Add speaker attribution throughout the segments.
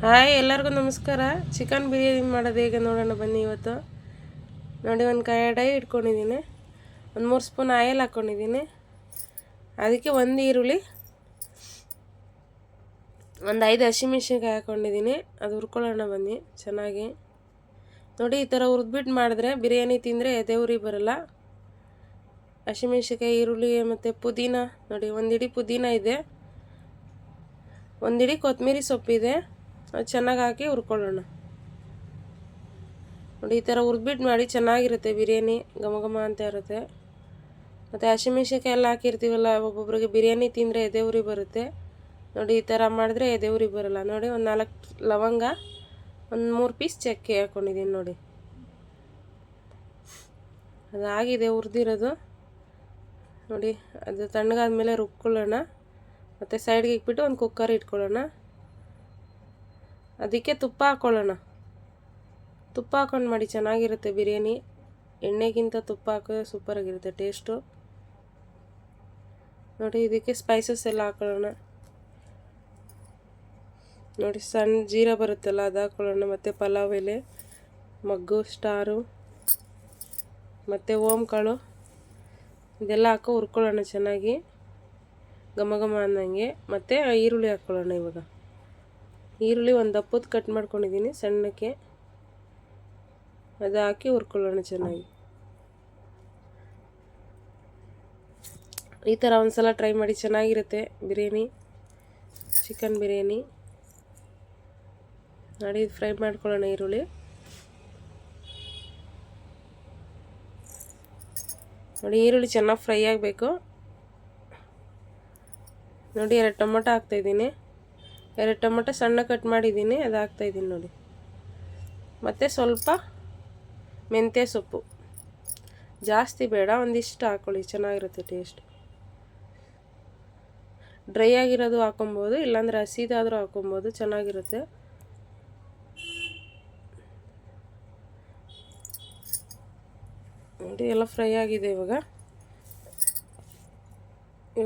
Speaker 1: Hi, ಎಲ್ಲರಿಗೂ ನಮಸ್ಕಾರ. Chicken biryani ಮಾಡೋದು ಹೇಗೆ ನೋಡೋಣ ಬನ್ನಿ. ಇವತ್ತು ನೋಡಿ, ಒಂದು ಕಡಾಯಿ ಇಟ್ಕೊಂಡಿದ್ದೀನಿ, ಒಂದು 3 ಸ್ಪೂನ್ ಆಯಿಲ್ ಹಾಕ್ಕೊಂಡಿದ್ದೀನಿ. ಅದಕ್ಕೆ ಒಂದು ಈರುಳ್ಳಿ, ಒಂದು 5 ಹಸಿಮೆಣ್ಸಿನ್ಕಾಯಿ ಹಾಕ್ಕೊಂಡಿದ್ದೀನಿ. ಅದು ಹುರ್ಕೊಳ್ಳೋಣ ಬನ್ನಿ ಚೆನ್ನಾಗಿ. ನೋಡಿ, ಈ ಥರ ಹುರಿದ್ಬಿಟ್ಟು ಮಾಡಿದ್ರೆ ಬಿರಿಯಾನಿ ತಿಂದರೆ ಎದೆ ಉರಿ ಬರೋಲ್ಲ. ಹಸಿಮೆಣ್ಸಿನ್ಕಾಯಿ, ಈರುಳ್ಳಿ ಮತ್ತು ಪುದೀನ ನೋಡಿ, ಒಂದು ಹಿಡಿ ಪುದೀನ ಇದೆ, ಒಂದು ಹಿಡಿ ಕೊತ್ತಂಬರಿ ಸೊಪ್ಪಿದೆ. ಅದು ಚೆನ್ನಾಗಿ ಹಾಕಿ ಹುರ್ಕೊಳ್ಳೋಣ. ನೋಡಿ, ಈ ಥರ ಹುರಿದ್ಬಿಟ್ಟು ಮಾಡಿ ಚೆನ್ನಾಗಿರುತ್ತೆ ಬಿರಿಯಾನಿ, ಘಮ ಘಮ ಅಂತ ಇರುತ್ತೆ. ಮತ್ತು ಹಸಿಮೆಣ್ಸಿನ್ಕಾಯಿ ಎಲ್ಲ ಹಾಕಿರ್ತೀವಲ್ಲ, ಒಬ್ಬೊಬ್ರಿಗೆ ಬಿರಿಯಾನಿ ತಿಂದರೆ ಎದೆ ಉರಿ ಬರುತ್ತೆ. ನೋಡಿ, ಈ ಥರ ಮಾಡಿದ್ರೆ ಎದೆ ಉರಿ ಬರೋಲ್ಲ. ನೋಡಿ, ಒಂದು 4 ಲವಂಗ, ಒಂದು 3 ಪೀಸ್ ಚಕ್ಕೆ ಹಾಕ್ಕೊಂಡಿದ್ದೀನಿ. ನೋಡಿ, ಅದಾಗಿದೆ ಹುರಿದಿರೋದು. ನೋಡಿ, ಅದು ತಣ್ಣಗಾದ್ಮೇಲೆ ರುಬ್ಕೊಳ್ಳೋಣ. ಮತ್ತು ಸೈಡ್ಗೆ ಇಟ್ಬಿಟ್ಟು ಒಂದು ಕುಕ್ಕರ್ ಇಟ್ಕೊಳ್ಳೋಣ. ಅದಕ್ಕೆ ತುಪ್ಪ ಹಾಕ್ಕೊಳ್ಳೋಣ. ತುಪ್ಪ ಹಾಕ್ಕೊಂಡು ಮಾಡಿ ಚೆನ್ನಾಗಿರುತ್ತೆ ಬಿರಿಯಾನಿ. ಎಣ್ಣೆಗಿಂತ ತುಪ್ಪ ಹಾಕಿದ್ರೆ ಸೂಪರಾಗಿರುತ್ತೆ ಟೇಸ್ಟು. ನೋಡಿ, ಇದಕ್ಕೆ ಸ್ಪೈಸಸ್ ಎಲ್ಲ ಹಾಕ್ಕೊಳ್ಳೋಣ. ನೋಡಿ, ಸಣ್ಣ ಜೀರ ಬರುತ್ತಲ್ಲ, ಅದು ಹಾಕ್ಕೊಳ್ಳೋಣ. ಮತ್ತು ಪಲಾವ್ ಎಲೆ, ಮಗ್ಗು, ಸ್ಟಾರು ಮತ್ತು ಓಮ್ ಕಾಳು ಇದೆಲ್ಲ ಹಾಕೋ ಹುರ್ಕೊಳ್ಳೋಣ ಚೆನ್ನಾಗಿ, ಘಮ ಘಮ ಅನ್ನಂಗೆ. ಮತ್ತು ಈರುಳ್ಳಿ ಹಾಕ್ಕೊಳ್ಳೋಣ. ಇವಾಗ ಈರುಳ್ಳಿ ಒಂದು ದಪ್ಪದ್ದು ಕಟ್ ಮಾಡ್ಕೊಂಡಿದ್ದೀನಿ ಸಣ್ಣಕ್ಕೆ, ಅದು ಹಾಕಿ ಹುರ್ಕೊಳ್ಳೋಣ ಚೆನ್ನಾಗಿ. ಈ ಥರ ಒಂದು ಸಲ ಟ್ರೈ ಮಾಡಿ, ಚೆನ್ನಾಗಿರುತ್ತೆ ಬಿರಿಯಾನಿ, ಚಿಕನ್ ಬಿರಿಯಾನಿ. ನೋಡಿ, ಫ್ರೈ ಮಾಡ್ಕೊಳ್ಳೋಣ ಈರುಳ್ಳಿ. ನೋಡಿ, ಈರುಳ್ಳಿ ಚೆನ್ನಾಗಿ ಫ್ರೈ ಆಗಬೇಕು. ನೋಡಿ, 2 ಟೊಮೊಟೊ ಹಾಕ್ತಾಯಿದ್ದೀನಿ, 2 ಟೊಮೊಟೊ ಸಣ್ಣ ಕಟ್ ಮಾಡಿದ್ದೀನಿ, ಅದು ಹಾಕ್ತಾಯಿದ್ದೀನಿ. ನೋಡಿ, ಮತ್ತು ಸ್ವಲ್ಪ ಮೆಂತ್ಯ ಸೊಪ್ಪು, ಜಾಸ್ತಿ ಬೇಡ, ಒಂದಿಷ್ಟು ಹಾಕ್ಕೊಳ್ಳಿ, ಚೆನ್ನಾಗಿರುತ್ತೆ ಟೇಸ್ಟ್. ಡ್ರೈ ಆಗಿರೋದು ಹಾಕೊಬೋದು, ಇಲ್ಲಾಂದರೆ ಹಸಿದಾದರೂ ಹಾಕೊಬೋದು, ಚೆನ್ನಾಗಿರುತ್ತೆ. ನೋಡಿ, ಎಲ್ಲ ಫ್ರೈ ಆಗಿದೆ. ಇವಾಗ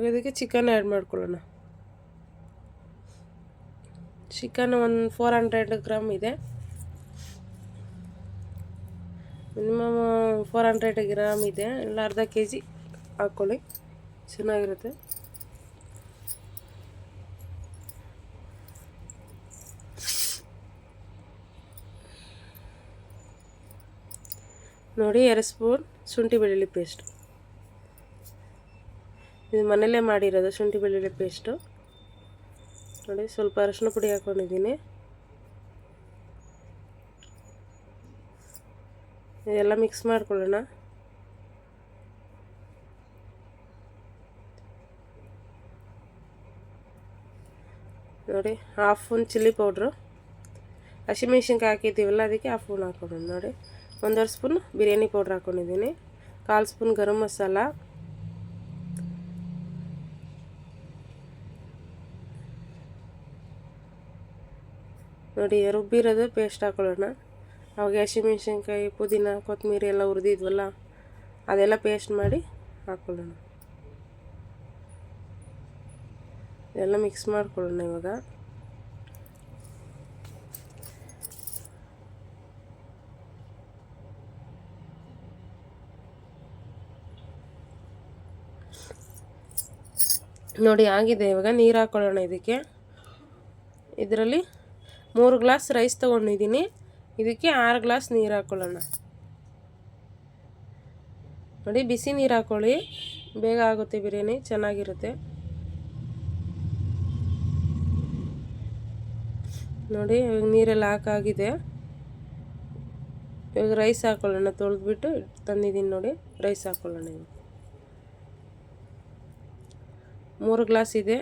Speaker 1: ಇದಕ್ಕೆ ಚಿಕನ್ ಆ್ಯಡ್ ಮಾಡ್ಕೊಳ್ಳೋಣ. ಚಿಕನ್ ಒಂದು 400 ಗ್ರಾಮ್ ಇದೆ, ಮಿನಿಮಮ್ 400 ಗ್ರಾಮ್ ಇದೆ. ಇಲ್ಲ ಅರ್ಧ kg ಹಾಕ್ಕೊಳ್ಳಿ, ಚೆನ್ನಾಗಿರುತ್ತೆ. ನೋಡಿ, 2 ಸ್ಪೂನ್ ಶುಂಠಿ ಬೆಳ್ಳುಳ್ಳಿ ಪೇಸ್ಟು, ಇದು ಮನೆಯಲ್ಲೇ ಮಾಡಿರೋದು ಶುಂಠಿ ಬೆಳ್ಳುಳ್ಳಿ ಪೇಸ್ಟು. ನೋಡಿ, ಸ್ವಲ್ಪ ಅರಶಿನ ಪುಡಿ ಹಾಕ್ಕೊಂಡಿದ್ದೀನಿ. ಇದೆಲ್ಲ ಮಿಕ್ಸ್ ಮಾಡ್ಕೊಳ್ಳೋಣ. ನೋಡಿ, 1/2 ಸ್ಪೂನ್ ಚಿಲ್ಲಿ ಪೌಡ್ರು, ಹಸಿಮೆಣ್ಸಿನ್ಕಾಯಿ ಹಾಕಿದ್ದೀವಲ್ಲ ಅದಕ್ಕೆ 1/2 ಸ್ಪೂನ್ ಹಾಕ್ಕೊಳ್ಳೋಣ. ನೋಡಿ, 1.5 ಸ್ಪೂನ್ ಬಿರಿಯಾನಿ ಪೌಡ್ರ್ ಹಾಕ್ಕೊಂಡಿದ್ದೀನಿ, 1/4 ಸ್ಪೂನ್ ಗರಂ ಮಸಾಲ, ನೋಡಿ ರುಬ್ಬಿರೋದು ಪೇಸ್ಟ್ ಹಾಕ್ಕೊಳ್ಳೋಣ. ಅವಾಗ ಹಸಿಮೆಣ್ಸಿನ್ಕಾಯಿ, ಪುದೀನ, ಕೊತ್ತಂಬರಿ ಎಲ್ಲ ಹುರಿದಿದ್ವಲ್ಲ, ಅದೆಲ್ಲ ಪೇಸ್ಟ್ ಮಾಡಿ ಹಾಕ್ಕೊಳ್ಳೋಣ. ಎಲ್ಲ ಮಿಕ್ಸ್ ಮಾಡ್ಕೊಳ್ಳೋಣ. ಇವಾಗ ನೋಡಿ ಆಗಿದೆ. ಇವಾಗ ನೀರು ಹಾಕ್ಕೊಳ್ಳೋಣ. ಇದರಲ್ಲಿ 3 ಗ್ಲಾಸ್ ರೈಸ್ ತೊಗೊಂಡಿದ್ದೀನಿ, ಇದಕ್ಕೆ 6 ಗ್ಲಾಸ್ ನೀರು ಹಾಕ್ಕೊಳ್ಳೋಣ. ನೋಡಿ, ಬಿಸಿ ನೀರು ಹಾಕ್ಕೊಳ್ಳಿ, ಬೇಗ ಆಗುತ್ತೆ ಬಿರಿಯಾನಿ, ಚೆನ್ನಾಗಿರುತ್ತೆ. ನೋಡಿ, ಇವಾಗ ನೀರೆಲ್ಲ ಹಾಕಾಗಿದೆ. ಇವಾಗ ರೈಸ್ ಹಾಕ್ಕೊಳ್ಳೋಣ. ತೊಳೆದ್ಬಿಟ್ಟು ತಂದಿದ್ದೀನಿ. ನೋಡಿ, ರೈಸ್ ಹಾಕ್ಕೊಳ್ಳೋಣ. ಇವಾಗ 3 ಗ್ಲಾಸ್ ಇದೆ,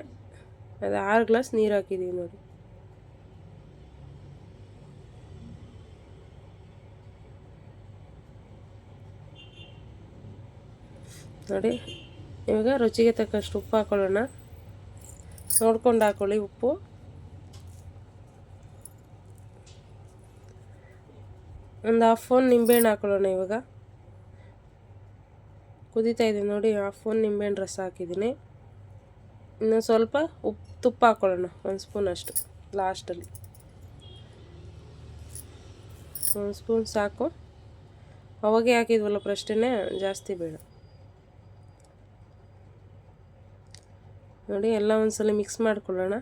Speaker 1: ಅದು 6 ಗ್ಲಾಸ್ ನೀರು ಹಾಕಿದ್ದೀವಿ. ನೋಡಿ, ಇವಾಗ ರುಚಿಗೆ ತಕ್ಕಷ್ಟು ಉಪ್ಪು ಹಾಕ್ಕೊಳ್ಳೋಣ. ನೋಡ್ಕೊಂಡು ಹಾಕ್ಕೊಳ್ಳಿ ಉಪ್ಪು. ಒಂದು 1/2 ಸ್ಪೂನ್ ನಿಂಬೆಹಣ್ಣು ಹಾಕ್ಕೊಳ್ಳೋಣ. ಇವಾಗ ಕುದೀತಾ ಇದೆ. ನೋಡಿ, 1/2 ಸ್ಪೂನ್ ನಿಂಬೆಹಣ್ಣು ರಸ ಹಾಕಿದ್ದೀನಿ. ಇನ್ನು ಸ್ವಲ್ಪ ತುಪ್ಪ ಹಾಕ್ಕೊಳ್ಳೋಣ, 1 ಸ್ಪೂನ್ ಅಷ್ಟು ಲಾಸ್ಟಲ್ಲಿ. ಒಂದು ಸ್ಪೂನ್ ಸಾಕು. ಅವಾಗೆ ಹಾಕಿದ್ವಲ್ಲ ಫಸ್ಟೇ, ಜಾಸ್ತಿ ಬೇಡ. ನೋಡಿ ಎಲ್ಲ ಒಂದ್ಸಲ ಮಿಕ್ಸ್ ಮಾಡ್ಕೊಳ್ಳೋಣ.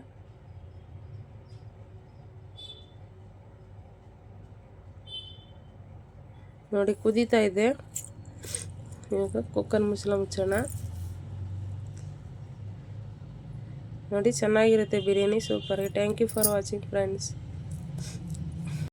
Speaker 1: ನೋಡಿ ಕುದೀತಾ ಇದೆ. ಇವಾಗ ಕುಕ್ಕರ್ ಮುಚ್ಚೋಣ. ನೋಡಿ ಚೆನ್ನಾಗಿರುತ್ತೆ biryani, super. Thank you for watching friends.